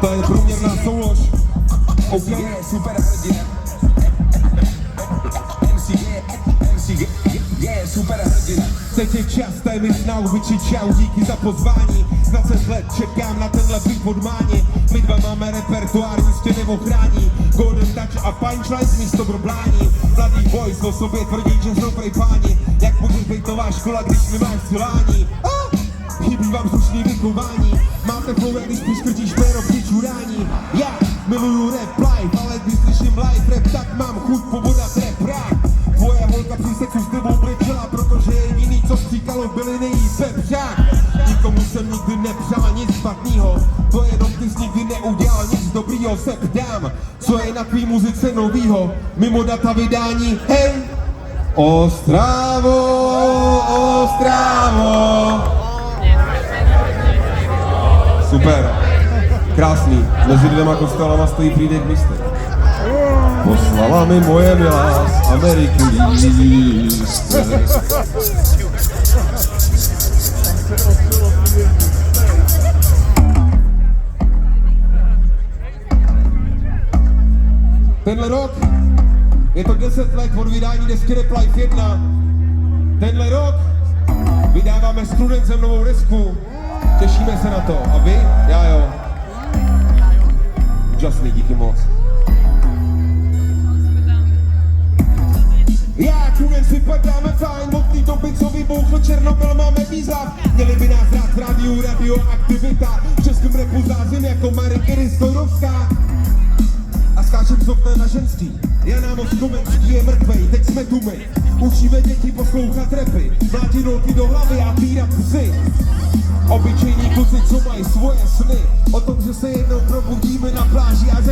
To je průměrná soulož. OK, super hrdina. Super hrdina. Teď je čas, time is now, vyči čau, díky za pozvání. 20 let čekám na tenhle beat od Máni. My dva máme repertoár, jistě neochrání. Golden touch a punchlines místo broblání. Mladý boys o sobě tvrdí, že jsou prej páni. Jak může být nová škola, když nemáš vzdělání? Chybí vám slušný vychování. Máte flow, když přiškrtíš péro při čurání. Já miluju rap live, ale když slyším live rap, tak mám chuť pobodat rap rap. Tvoje holka při sexu s tebou brečela, protože jediný, co stříkalo, byli nejí pepřák. Nikomu jsem nikdy nepřál nic špatnýho, to jenom ty jsi nikdy neudělal nic dobrýho. Se ptám, co je na tvý muzice novýho, mimo data vydání, hej! Ostravo, Ostravo. Super, krásný, mezi dvěma kostelama stojí přídek místek. Poslala mi moje milá z Ameriky lístek. Tenhle rok je to 10 let od vydání desky Rap Life 1. Tenhle rok vydáváme s Prudencem novou desku. Těšíme se na to. A vy? Já jo. Úžasný, díky moc. Já Prudence vypadáme fajn, od té doby, co vybouchl Černobyl, máme výzav. Měli by nás rád v rádiu, radioaktivita. V českém rapu zázím jako Marek Ristojrovská. A skáčem z okna na ženský. Jana Moskovenský je mrtvej, teď jsme tu my. Učíme děti poslouchat rapy, mlátit holky do hlavy a týrat psy. Obyčejní kluci, co mají svoje sny, o tom, že se jednou probudíme na